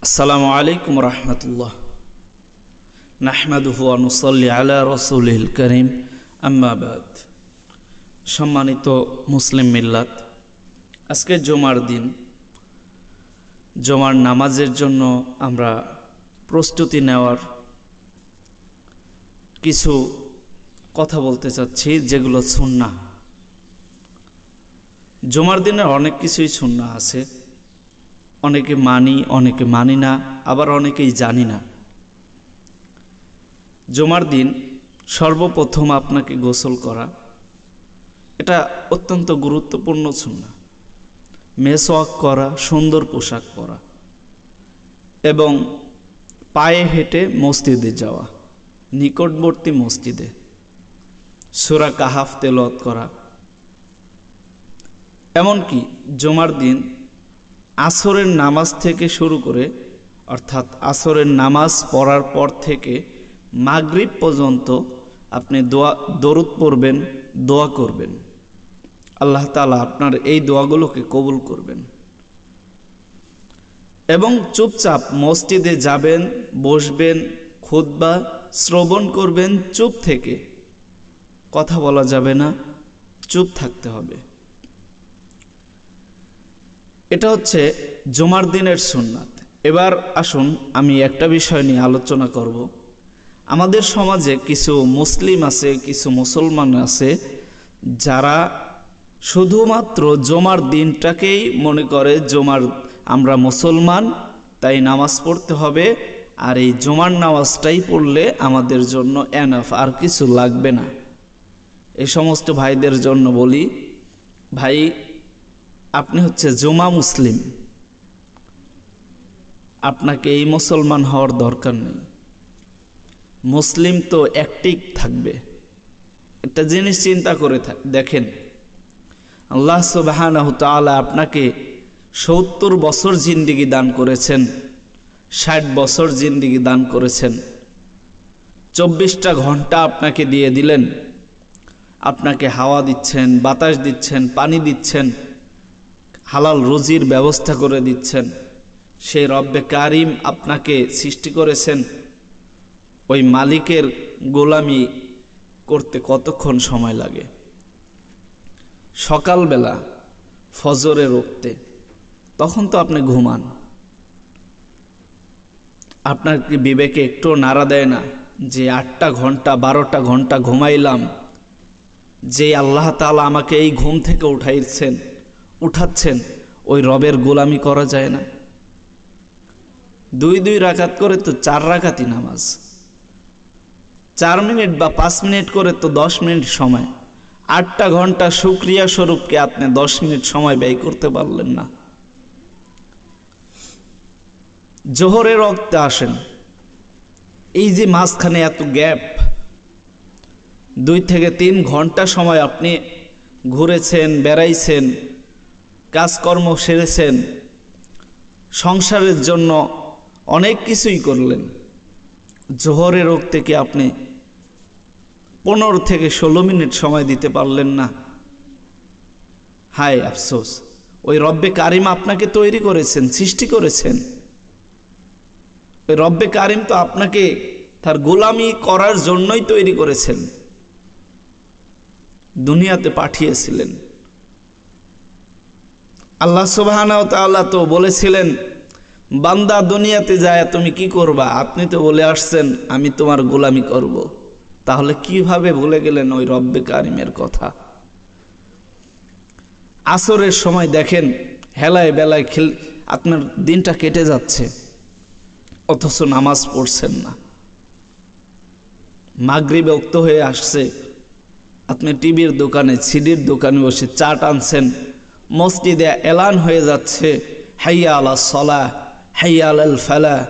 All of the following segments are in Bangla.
আসসালামু আলাইকুম রহমতুল্লাহ। নাহমাদুহু ওয়া নুসাল্লি আলা রাসূলিল কারীম, আম্মা বাদ। সম্মানিত মুসলিম মিল্লাত, আজকে জুমার দিন, জুমার নামাজের জন্য আমরা প্রস্তুতি নেওয়ার কিছু কথা বলতে চাচ্ছি, যেগুলো সুন্নাহ। জুমার দিনের অনেক কিছুই সুন্নাহ আছে, অনেকে মানি, অনেকে মানি না, আবার অনেকেই জানি না। জুমার দিন সর্বপ্রথম আপনাকে গোসল করা, এটা অত্যন্ত গুরুত্বপূর্ণ সুন্নাহ। মেসওয়াক করা, সুন্দর পোশাক পরা এবং পায়ে হেঁটে মসজিদে যাওয়া, নিকটবর্তী মসজিদে সূরা কাহাফ তেলাওয়াত করা। এমনকি জুমার দিন আসরের নামাজ থেকে শুরু করে, অর্থাৎ আসরের নামাজ পড়ার পর থেকে মাগরিব পর্যন্ত আপনি দরুদ পড়বেন, দোয়া করবেন। আল্লাহ তাআলা আপনার এই দোয়াগুলোকে কবুল করবেন। এবং চুপচাপ মসজিদে যাবেন, বসবেন, খুতবা শ্রবণ করবেন চুপ থেকে, কথা বলা যাবে না, চুপ থাকতে হবে। এটা হচ্ছে জুমার দিনের সুন্নাত। এবার আসুন আমি একটা বিষয় নিয়ে আলোচনা করব। আমাদের সমাজে কিছু মুসলিম আছে, কিছু মুসলমান আছে, যারা শুধুমাত্র জুমার দিনটাকেই মনে করে আমরা মুসলমান, তাই নামাজ পড়তে হবে, আর এই জুমার নামাজটাই পড়লে আমাদের জন্য এনাফ, আর কিছু লাগবে না। এই সমস্ত ভাইদের জন্য বলি, ভাই আপনি হচ্ছে জুমা মুসলিম, আপনাকে এই মুসলমান হওয়ার দরকার নেই। মুসলিম তো একটিই থাকবে। একটা জিনিস চিন্তা করে দেখেন, আল্লাহ সুবহানাহু তাআলা আপনাকে 70 বছর জিন্দেগি দান করেছেন, 60 বছর জিন্দেগি দান করেছেন, 24টা ঘন্টা আপনাকে দিয়ে দিলেন। আপনাকে হাওয়া দিচ্ছেন, বাতাস দিচ্ছেন, পানি দিচ্ছেন, হালাল রুজির ব্যবস্থা করে দিচ্ছেন। সেই রব্বে কারিম আপনাকে সৃষ্টি করেছেন, ওই মালিকের গোলামি করতে কতক্ষণ সময় লাগে? সকালবেলা ফজরে উঠতে, তখন তো আপনি ঘুমান। আপনার কি বিবেকে একটু নাড়া দেয় না যে 8টা ঘন্টা 12টা ঘন্টা ঘুমাইলাম, যে আল্লাহ তাআলা আমাকে এই ঘুম থেকে উঠাচ্ছেন, ওই রবের গোলামি করা যায় না? 2 রাকাত করে তো 4 রাকাতই নামাজ, 4 মিনিট বা 5 মিনিট করে তো 10 মিনিট সময়। 8টা ঘন্টা শুকরিয়া স্বরূপকে আপনি 10 মিনিট সময় ব্যয় করতে পারলেন না। জোহরের ওয়াক্তে আসেন, এই যে মাঝখানে এত গ্যাপ, 2 থেকে 3 ঘন্টা সময় আপনি ঘুরেছেন, বেড়াইছেন, কাজকর্ম সেরেছেন, সংসারের জন্য অনেক কিছুই করলেন। জোহরের ওয়াক্তে কি আপনি 15 থেকে 16 মিনিট সময় দিতে পারলেন না? হায় আফসোস। ওই রব্বে কারিম আপনাকে তৈরি করেছেন, সৃষ্টি করেছেন। ওই রব্বে কারিম তো আপনাকে তার গোলামি করার জন্যই তৈরি করেছেন, দুনিয়াতে পাঠিয়েছিলেন। আল্লাহ সুবহানাহু ওয়া তাআলা তো বলেছিলেন, বান্দা দুনিয়াতে যায় তুমি কি করবা? আপনি তো বলে আসছেন আমি তোমার গোলামি করব। তাহলে কিভাবে ভুলে গেলেন ওই রব্বে কারিমের কথা? আসরের সময় দেখেন, হেলায় বেলায় আপনার দিনটা কেটে যাচ্ছে, অথচ নামাজ পড়ছেন না। মাগরিব ওয়াক্ত হয়ে আসছে, আপনি টিভির দোকানে, সিডির দোকানে বসে চা টানছেন, মসজিদে এলান হয়ে যাচ্ছে, হাইয়া আলাস সালাহ, হাইয়া আলাল ফালাহ,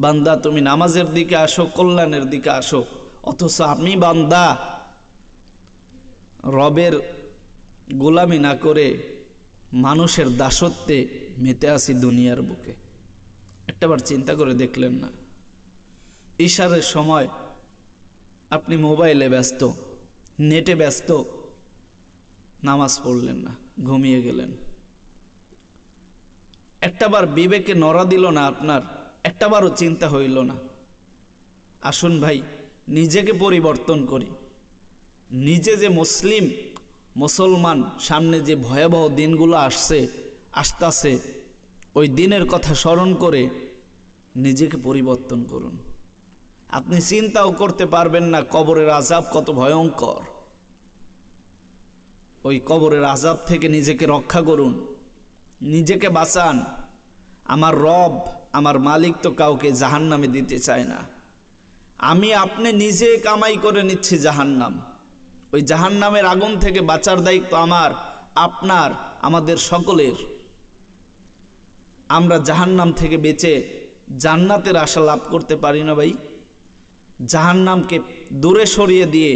বান্দা তুমি নামাজের দিকে আসো, কল্যাণের দিকে আসো। অথচ আমি বান্দা রবের গোলামি না করে মানুষের দাসত্বে মেতে আছি দুনিয়ার বুকে। একটাবার চিন্তা করে দেখলেন না? ইশারের সময় আপনি মোবাইলে ব্যস্ত, নেটে ব্যস্ত, নামাজ পড়লেন না, ঘুমিয়ে গেলেন। একটাবার বিবেকে নড়া দিল না আপনার একটাবারও চিন্তা হইল না। আসুন ভাই, নিজেকে পরিবর্তন করি। নিজে যে মুসলমান, সামনে যে ভয়াবহ দিনগুলো আসতেছে, ওই দিনের কথা স্মরণ করে নিজেকে পরিবর্তন করুন। আপনি চিন্তাও করতে পারবেন না কবরের আযাব কত ভয়ঙ্কর। ওই কবরের আযাব থেকে নিজেকে রক্ষা করুন, নিজেকে বাঁচান। আমার রব, আমার মালিক তো কাউকে জাহান্নামে দিতে চায় না। আপনি নিজে কামাই করে নিচ্ছি জাহান্নাম। ওই জাহান্নামের আগুন থেকে বাঁচার দায়িত্ব আমার, আপনার, আমাদের সকলের। আমরা জাহান্নাম থেকে বেঁচে জান্নাতের আশা লাভ করতে পারি না ভাই? জাহান্নামকে দূরে সরিয়ে দিয়ে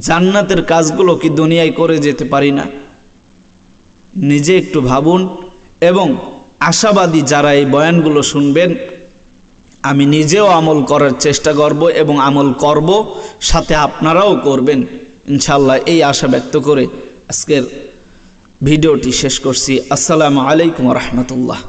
জান্নাতের কাজগুলো কি দুনিয়ায় করে যেতে পারি না? নিজে একটু ভাবুন। এবং আশাবাদী যারা এই বয়ানগুলো শুনবেন, আমি নিজেও আমল করার চেষ্টা করব এবং আমল করব, সাথে আপনারাও করবেন ইনশাআল্লাহ, এই আশা ব্যক্ত করে আজকের ভিডিওটি শেষ করছি। আসসালামু আলাইকুম ওয়া রাহমাতুল্লাহ।